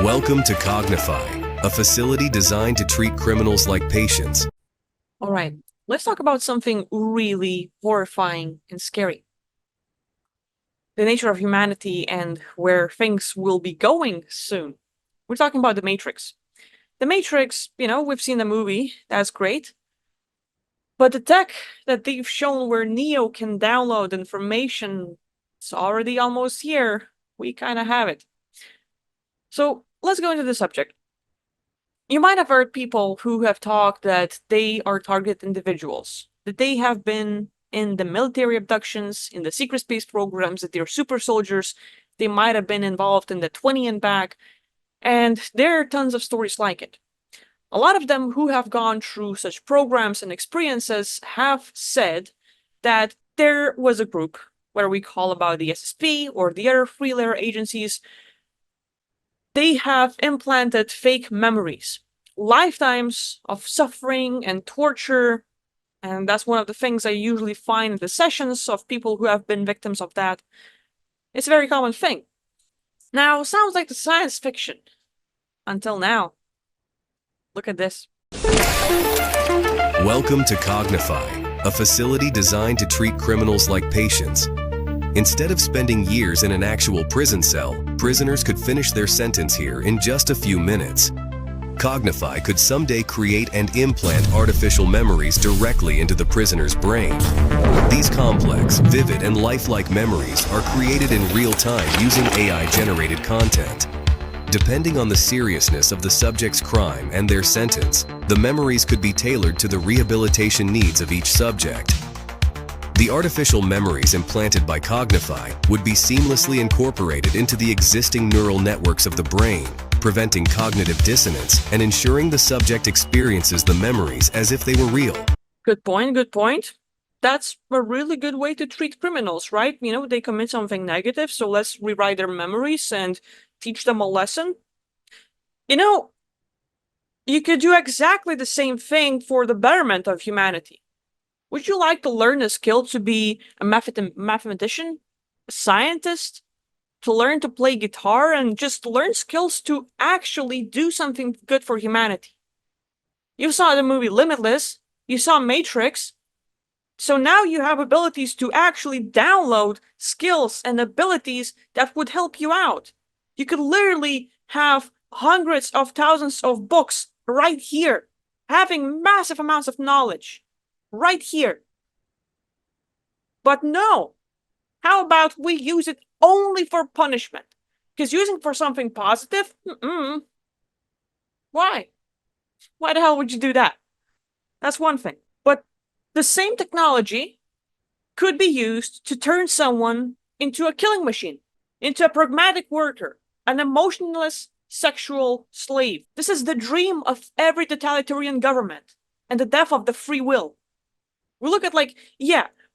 Welcome to Cognify, a facility designed to treat criminals like patients. All right, let's talk about something really horrifying and scary. The nature of humanity and where things will be going soon. We're talking about the Matrix. The Matrix, we've seen the movie, that's great. But the tech that they've shown where Neo can download information, it's already almost here. We kind of have it. So let's go into the subject. You might have heard people who have talked that they are targeted individuals, that they have been in the military abductions, in the secret space programs, that they're super soldiers, they might have been involved in the 20 and back, and there are tons of stories like it. A lot of them who have gone through such programs and experiences have said that there was a group, whether we call about the SSP or the other three-layer agencies, they have implanted fake memories, lifetimes of suffering and torture, and that's one of the things I usually find in the sessions of people who have been victims of that. It's a very common thing. Now, sounds like the science fiction. Until now. Look at this. Welcome to Cognify, a facility designed to treat criminals like patients. Instead of spending years in an actual prison cell, prisoners could finish their sentence here in just a few minutes. Cognify could someday create and implant artificial memories directly into the prisoner's brain. These complex, vivid, and lifelike memories are created in real time using AI-generated content. Depending on the seriousness of the subject's crime and their sentence, the memories could be tailored to the rehabilitation needs of each subject. The artificial memories implanted by Cognify would be seamlessly incorporated into the existing neural networks of the brain, preventing cognitive dissonance and ensuring the subject experiences the memories as if they were real. Good point, good point. That's a really good way to treat criminals, right? They commit something negative, so let's rewrite their memories and teach them a lesson. You could do exactly the same thing for the betterment of humanity. Would you like to learn a skill to be a mathematician, a scientist, to learn to play guitar, and just learn skills to actually do something good for humanity? You saw the movie Limitless, you saw Matrix, so now you have abilities to actually download skills and abilities that would help you out. You could literally have hundreds of thousands of books right here, having massive amounts of knowledge. Right here. But no. How about we use it only for punishment? Because using for something positive? Why? Why the hell would you do that? That's one thing. But the same technology could be used to turn someone into a killing machine, into a pragmatic worker, an emotionless sexual slave. This is the dream of every totalitarian government and the death of the free will. We look at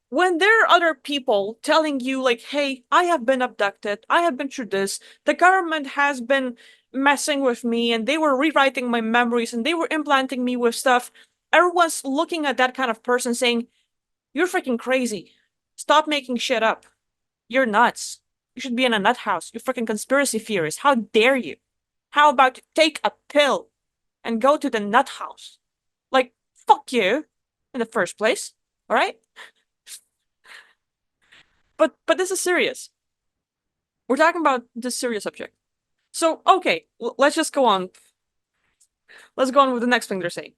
when there are other people telling you hey, I have been abducted, I have been through this, the government has been messing with me and they were rewriting my memories and they were implanting me with stuff, everyone's looking at that kind of person saying, you're freaking crazy. Stop making shit up. You're nuts. You should be in a nut house. You freaking conspiracy theorist. How dare you? How about you take a pill and go to the nut house? Fuck you. In the first place, all right? But this is serious. We're talking about this serious subject. So, okay, let's just go on. Let's go on with the next thing they're saying.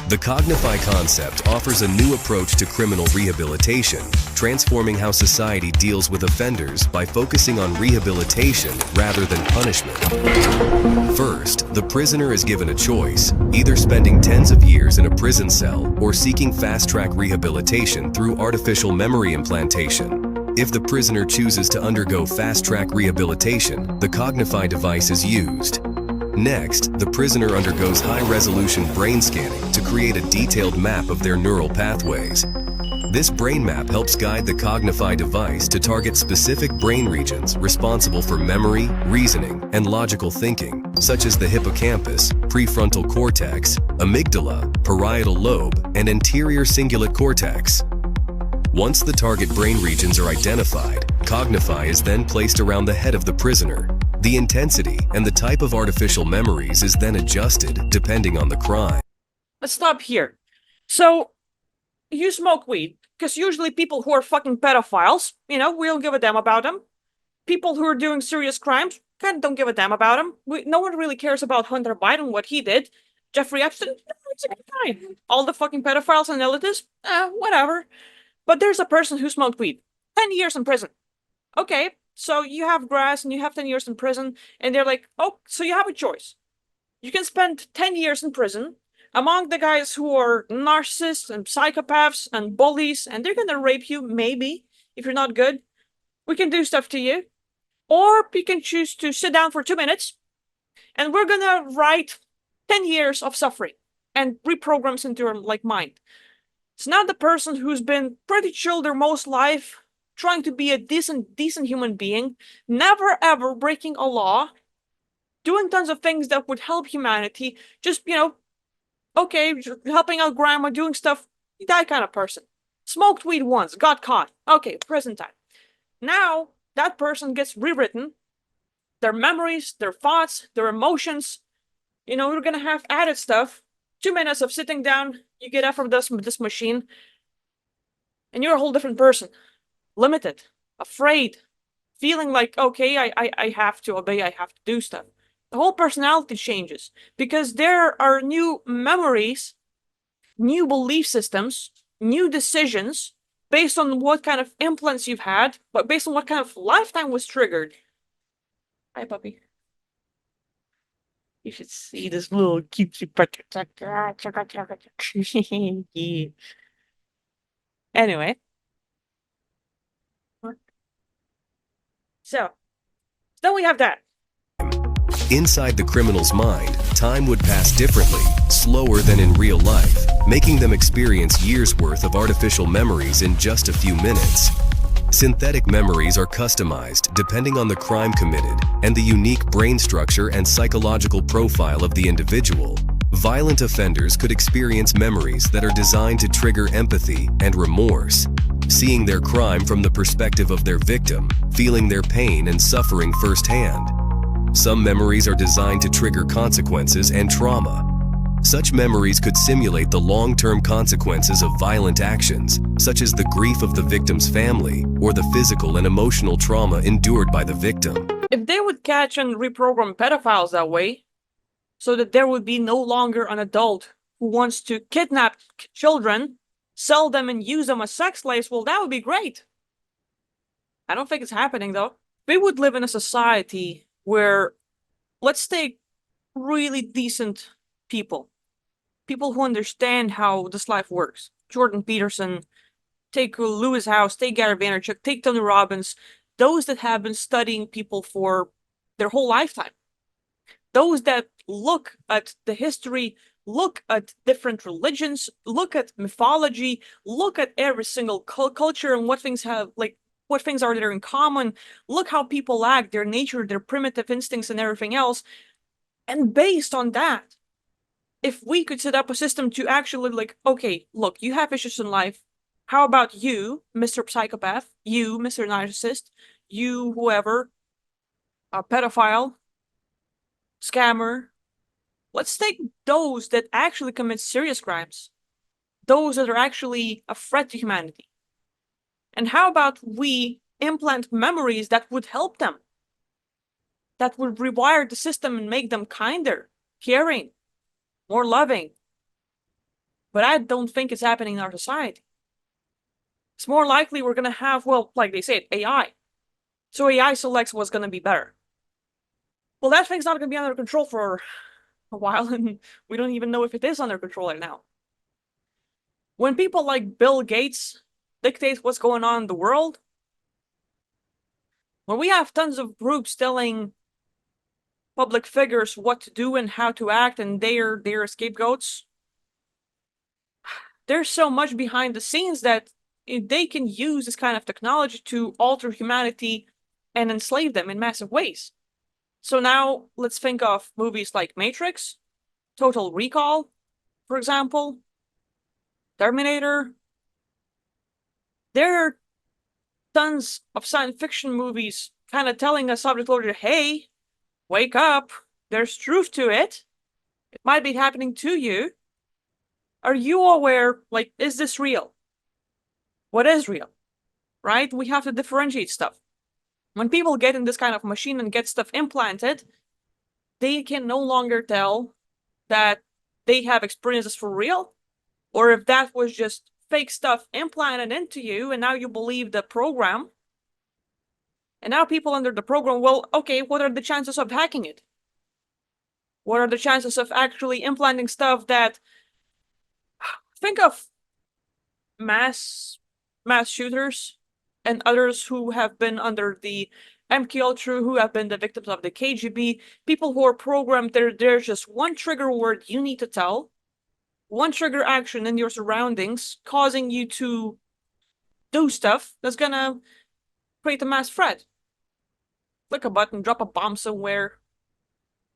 The Cognify concept offers a new approach to criminal rehabilitation, transforming how society deals with offenders by focusing on rehabilitation rather than punishment. First, the prisoner is given a choice, either spending tens of years in a prison cell or seeking fast-track rehabilitation through artificial memory implantation. If the prisoner chooses to undergo fast-track rehabilitation, the Cognify device is used. Next, the prisoner undergoes high-resolution brain scanning to create a detailed map of their neural pathways. This brain map helps guide the Cognify device to target specific brain regions responsible for memory, reasoning, and logical thinking, such as the hippocampus, prefrontal cortex, amygdala, parietal lobe, and anterior cingulate cortex. Once the target brain regions are identified, Cognify is then placed around the head of the prisoner. The intensity and the type of artificial memories is then adjusted depending on the crime. Let's stop here. So, you smoke weed, because usually people who are fucking pedophiles, we don't give a damn about them. People who are doing serious crimes, kind of don't give a damn about them. No one really cares about Hunter Biden, what he did. Jeffrey Epstein, it's a good guy. All the fucking pedophiles and elitists, whatever. But there's a person who smoked weed. 10 years in prison. Okay, so you have grass and you have 10 years in prison, and they're like, oh, so you have a choice. You can spend 10 years in prison among the guys who are narcissists and psychopaths and bullies, and they're gonna rape you, maybe, if you're not good. We can do stuff to you. Or you can choose to sit down for 2 minutes, and we're gonna write 10 years of suffering and reprograms into your mind. It's not the person who's been pretty chill their most life, trying to be a decent human being, never ever breaking a law, doing tons of things that would help humanity, just, okay, helping out grandma, doing stuff, that kind of person. Smoked weed once, got caught. Okay, prison time. Now, that person gets rewritten. Their memories, their thoughts, their emotions. We're gonna have added stuff. 2 minutes of sitting down, you get out from this machine, and you're a whole different person. Limited, afraid, feeling like, okay, I have to obey, I have to do stuff. The whole personality changes because there are new memories, new belief systems, new decisions based on what kind of implants you've had, but based on what kind of lifetime was triggered. Hi, puppy. You should see this little cutesy puppy. Yeah. Anyway. So then we have that. Inside the criminal's mind, time would pass differently, slower than in real life, making them experience years' worth of artificial memories in just a few minutes. Synthetic memories are customized depending on the crime committed and the unique brain structure and psychological profile of the individual. Violent offenders could experience memories that are designed to trigger empathy and remorse, seeing their crime from the perspective of their victim, feeling their pain and suffering firsthand. Some memories are designed to trigger consequences and trauma. Such memories could simulate the long-term consequences of violent actions, such as the grief of the victim's family or the physical and emotional trauma endured by the victim. If they would catch and reprogram pedophiles that way, so that there would be no longer an adult who wants to kidnap children, sell them and use them as sex slaves, well, that would be great. I don't think it's happening, though. We would live in a society where, let's take really decent people who understand how this life works. Jordan Peterson, take Lewis House, take Gary Vaynerchuk, take Tony Robbins, those that have been studying people for their whole lifetime. Those that look at the history, look at different religions, look at mythology, look at every single culture and what things have, what things are there in common, look how people act, their nature, their primitive instincts and everything else. And based on that, if we could set up a system to actually okay, look, you have issues in life. How about you, Mr. Psychopath, you, Mr. Narcissist, you, whoever, a pedophile, scammer. Let's take those that actually commit serious crimes, those that are actually a threat to humanity. And how about we implant memories that would help them, that would rewire the system and make them kinder, caring, more loving. But I don't think it's happening in our society. It's more likely we're going to have, well, like they said, AI. So AI selects what's going to be better. Well, that thing's not going to be under control for a while, and we don't even know if it is under control right now. When people like Bill Gates dictate what's going on in the world, when we have tons of groups telling public figures what to do and how to act, and they're scapegoats, there's so much behind the scenes that they can use this kind of technology to alter humanity and enslave them in massive ways. So now let's think of movies like Matrix, Total Recall, for example, Terminator. There are tons of science fiction movies kind of telling us subject order, hey, Wake up. There's truth to it. It might be happening to you. Are you aware, like, is this real? What is real? Right? We have to differentiate stuff. When people get in this kind of machine and get stuff implanted, they can no longer tell that they have experiences for real, or if that was just fake stuff implanted into you and now you believe the program. And now people under the program, well, okay, what are the chances of hacking it? What are the chances of actually implanting stuff that, think of mass shooters and others who have been under the MK Ultra, who have been the victims of the KGB, people who are programmed, there's just one trigger word you need to tell, one trigger action in your surroundings causing you to do stuff that's gonna create a mass threat. Click a button, drop a bomb somewhere,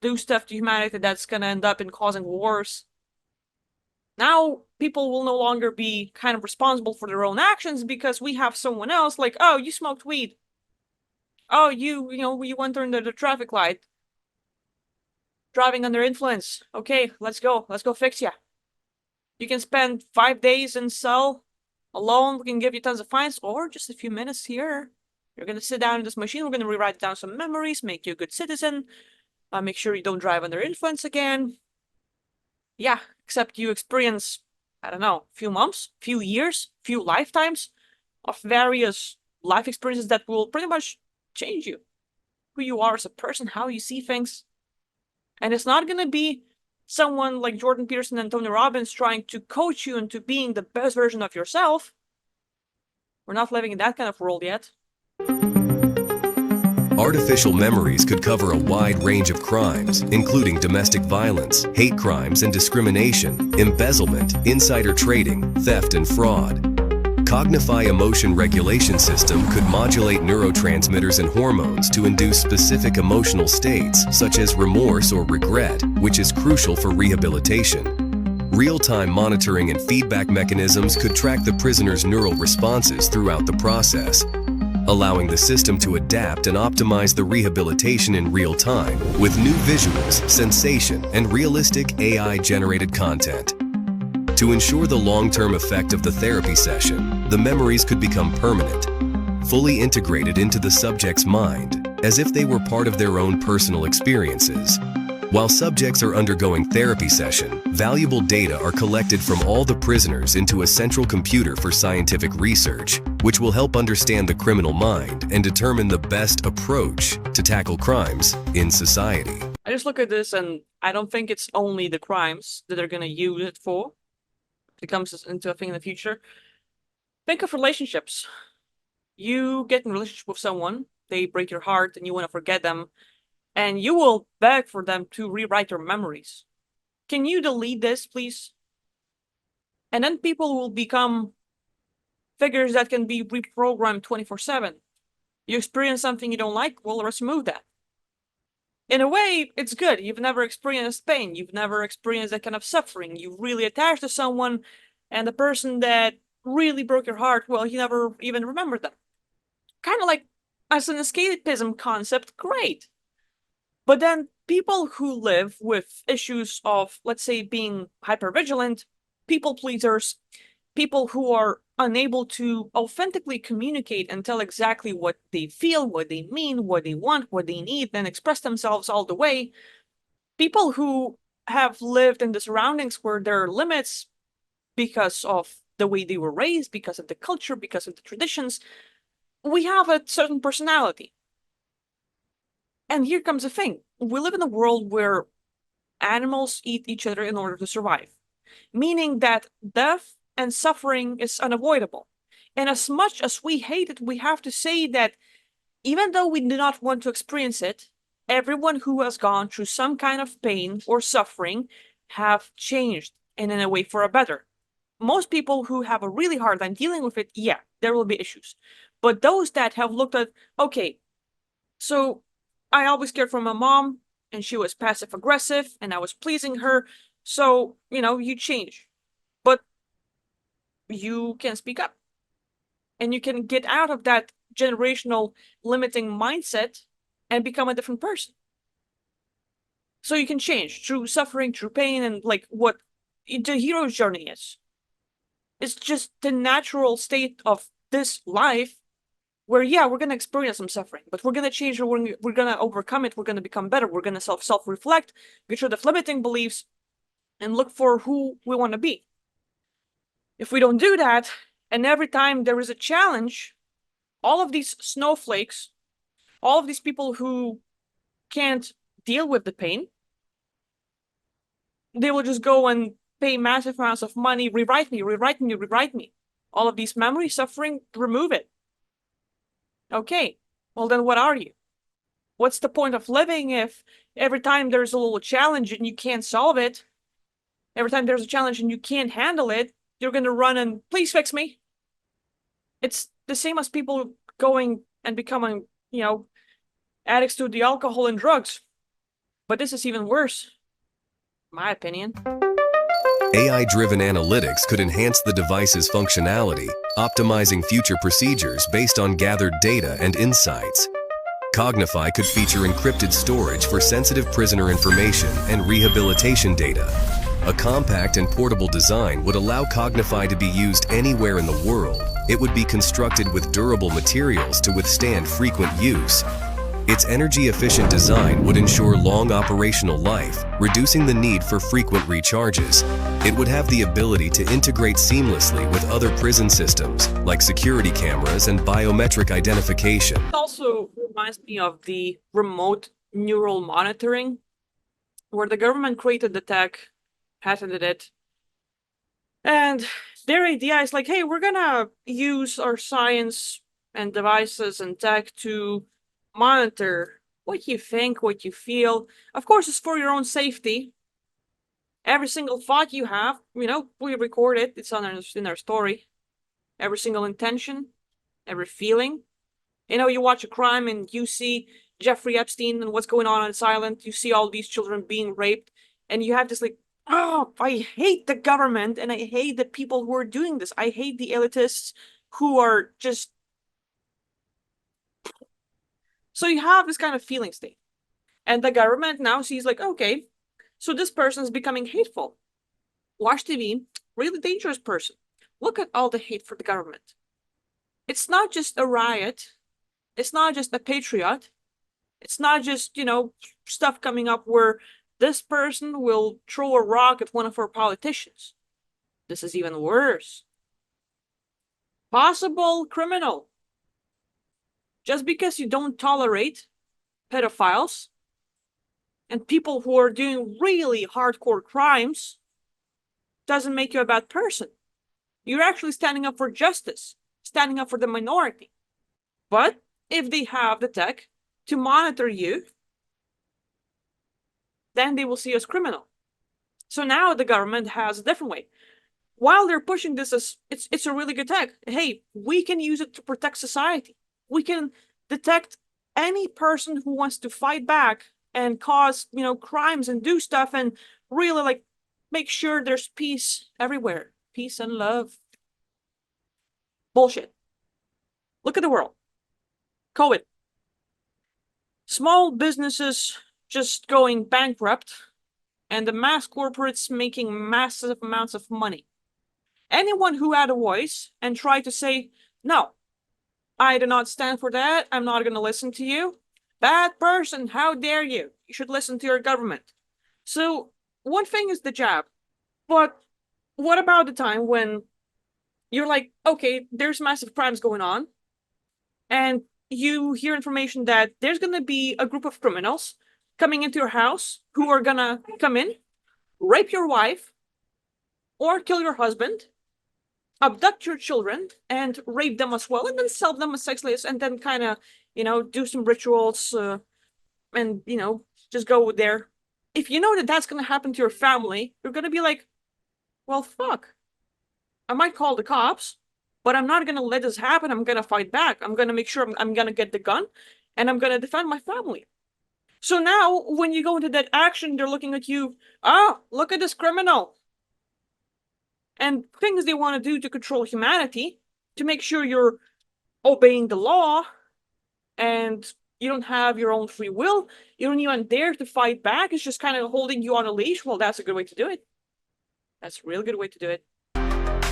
do stuff to humanity that's gonna end up in causing wars. Now people will no longer be kind of responsible for their own actions because we have someone else like, oh, you smoked weed. Oh, you went under the traffic light. Driving under influence. Okay, let's go. Let's go fix ya. You can spend 5 days in cell alone. We can give you tons of fines, or just a few minutes here. You're gonna sit down in this machine. We're gonna rewrite down some memories, make you a good citizen. Make sure you don't drive under influence again. Yeah, except you experience, I don't know, few months, few years, few lifetimes of various life experiences that will pretty much change you. Who you are as a person, how you see things. And it's not gonna be someone like Jordan Peterson and Tony Robbins trying to coach you into being the best version of yourself. We're not living in that kind of world yet. Artificial memories could cover a wide range of crimes, including domestic violence, hate crimes and discrimination, embezzlement, insider trading, theft and fraud. Cognify emotion regulation system could modulate neurotransmitters and hormones to induce specific emotional states, such as remorse or regret, which is crucial for rehabilitation. Real-time monitoring and feedback mechanisms could track the prisoner's neural responses throughout the process, allowing the system to adapt and optimize the rehabilitation in real time with new visuals, sensation, and realistic AI-generated content. To ensure the long-term effect of the therapy session, the memories could become permanent, fully integrated into the subject's mind, as if they were part of their own personal experiences. While subjects are undergoing therapy session, valuable data are collected from all the prisoners into a central computer for scientific research, which will help understand the criminal mind and determine the best approach to tackle crimes in society. I just look at this and I don't think it's only the crimes that they're gonna use it for. If it comes into a thing in the future. Think of relationships. You get in a relationship with someone, they break your heart and you want to forget them, and you will beg for them to rewrite your memories. Can you delete this, please? And then people will become figures that can be reprogrammed 24/7. You experience something you don't like, well, let's remove that. In a way, it's good. You've never experienced pain. You've never experienced that kind of suffering. You've really attached to someone, and the person that really broke your heart, well, you never even remembered them. Kind of like as an escapism concept, great. But then people who live with issues of, let's say, being hypervigilant, people pleasers, people who are unable to authentically communicate and tell exactly what they feel, what they mean, what they want, what they need, and express themselves all the way. People who have lived in the surroundings where there are limits because of the way they were raised, because of the culture, because of the traditions, we have a certain personality. And here comes the thing. We live in a world where animals eat each other in order to survive, meaning that death and suffering is unavoidable. And as much as we hate it, we have to say that even though we do not want to experience it, everyone who has gone through some kind of pain or suffering have changed, and in a way for a better. Most people who have a really hard time dealing with it, yeah, there will be issues. But those that have looked at, okay, so I always cared for my mom, and she was passive aggressive, and I was pleasing her, so, you change. But you can speak up. And you can get out of that generational limiting mindset and become a different person. So you can change through suffering, through pain, and like what the hero's journey is. It's just the natural state of this life where, yeah, we're going to experience some suffering, but we're going to change, we're going to overcome it, we're going to become better, we're going to self-reflect, get rid of limiting beliefs, and look for who we want to be. If we don't do that, and every time there is a challenge, all of these snowflakes, all of these people who can't deal with the pain, they will just go and pay massive amounts of money, rewrite me, rewrite me, rewrite me. All of these memory suffering, remove it. Okay, well then what are you? What's the point of living if every time there's a little challenge and you can't solve it, every time there's a challenge and you can't handle it, you're gonna run and please fix me? It's the same as people going and becoming, addicts to the alcohol and drugs. But this is even worse, in my opinion. AI-driven analytics could enhance the device's functionality, optimizing future procedures based on gathered data and insights. Cognify could feature encrypted storage for sensitive prisoner information and rehabilitation data. A compact and portable design would allow Cognify to be used anywhere in the world. It would be constructed with durable materials to withstand frequent use. Its energy-efficient design would ensure long operational life, reducing the need for frequent recharges. It would have the ability to integrate seamlessly with other prison systems, like security cameras and biometric identification. It also reminds me of the remote neural monitoring, where the government created the tech, patented it, and their idea is like, hey, we're gonna use our science and devices and tech to monitor what you think, what you feel. Of course, it's for your own safety. Every single thought you have, we record it. It's in our story. Every single intention, every feeling. You watch a crime and you see Jeffrey Epstein and what's going on silent. You see all these children being raped, and you have this like, oh, I hate the government and I hate the people who are doing this. I hate the elitists who are just. So you have this kind of feeling state. And the government now sees like, okay, so this person is becoming hateful. Watch TV, really dangerous person. Look at all the hate for the government. It's not just a riot. It's not just a patriot. It's not just, stuff coming up where this person will throw a rock at one of our politicians. This is even worse. Possible criminal. Just because you don't tolerate pedophiles and people who are doing really hardcore crimes doesn't make you a bad person. You're actually standing up for justice, standing up for the minority. But if they have the tech to monitor you, then they will see you as criminal. So now the government has a different way. While they're pushing this as it's a really good tech, hey, we can use it to protect society. We can detect any person who wants to fight back and cause, crimes and do stuff and really like make sure there's peace everywhere. Peace and love. Bullshit. Look at the world. COVID. Small businesses just going bankrupt and the mass corporates making massive amounts of money. Anyone who had a voice and tried to say, no, I do not stand for that. I'm not going to listen to you. Bad person. How dare you? You should listen to your government. So one thing is the jab, but what about the time when you're like, okay, there's massive crimes going on, and you hear information that there's going to be a group of criminals coming into your house who are going to come in, rape your wife, or kill your husband, abduct your children and rape them as well, and then sell them as sex slaves, and then kind of, do some rituals and, just go there. If you know that that's going to happen to your family, you're going to be like, well, fuck. I might call the cops, but I'm not going to let this happen. I'm going to fight back. I'm going to make sure I'm going to get the gun, and I'm going to defend my family. So now, when you go into that action, they're looking at you, look at this criminal. And things they want to do to control humanity, to make sure you're obeying the law and you don't have your own free will, you don't even dare to fight back, it's just kind of holding you on a leash, well, that's a good way to do it. That's a real good way to do it.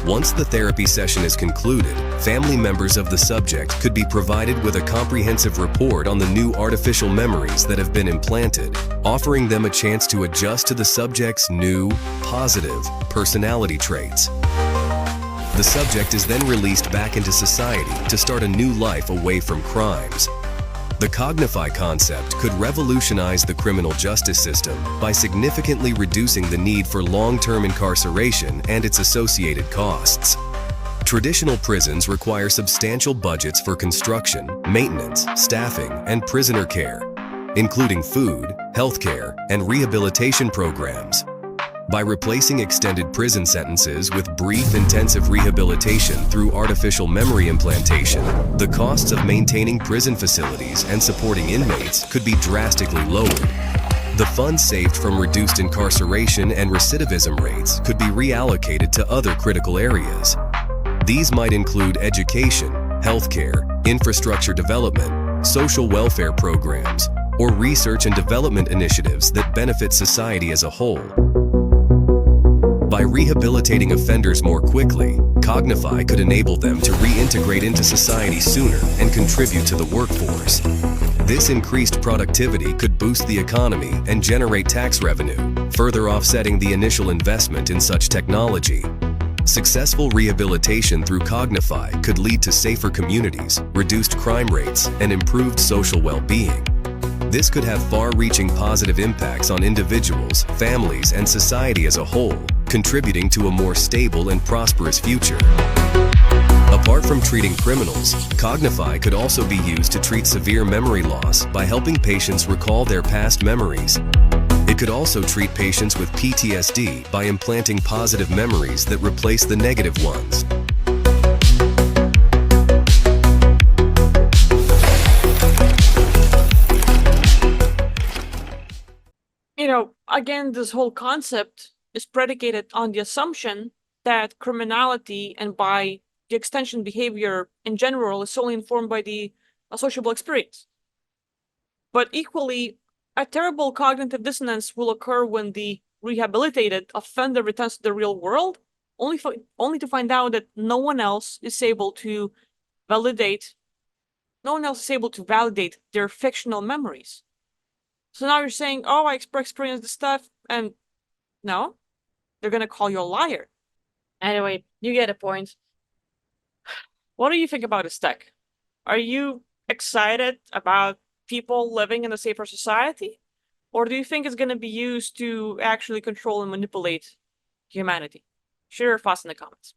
Once the therapy session is concluded, family members of the subject could be provided with a comprehensive report on the new artificial memories that have been implanted, offering them a chance to adjust to the subject's new, positive personality traits. The subject is then released back into society to start a new life away from crimes. The Cognify concept could revolutionize the criminal justice system by significantly reducing the need for long-term incarceration and its associated costs. Traditional prisons require substantial budgets for construction, maintenance, staffing, and prisoner care, including food, healthcare, and rehabilitation programs. By replacing extended prison sentences with brief, intensive rehabilitation through artificial memory implantation, the costs of maintaining prison facilities and supporting inmates could be drastically lowered. The funds saved from reduced incarceration and recidivism rates could be reallocated to other critical areas. These might include education, healthcare, infrastructure development, social welfare programs, or research and development initiatives that benefit society as a whole. By rehabilitating offenders more quickly, Cognify could enable them to reintegrate into society sooner and contribute to the workforce. This increased productivity could boost the economy and generate tax revenue, further offsetting the initial investment in such technology. Successful rehabilitation through Cognify could lead to safer communities, reduced crime rates, and improved social well-being. This could have far-reaching positive impacts on individuals, families, and society as a whole, contributing to a more stable and prosperous future. Apart from treating criminals, Cognify could also be used to treat severe memory loss by helping patients recall their past memories. It could also treat patients with PTSD by implanting positive memories that replace the negative ones. Again, this whole concept is predicated on the assumption that criminality and by the extension behavior in general is solely informed by the associable experience. But equally, a terrible cognitive dissonance will occur when the rehabilitated offender returns to the real world, only to find out that no one else is able to validate their fictional memories. So now you're saying, oh, I experienced this stuff, and no, they're gonna call you a liar. Anyway, you get a point. What do you think about this tech? Are you excited about people living in a safer society? Or do you think it's gonna be used to actually control and manipulate humanity? Share your thoughts in the comments.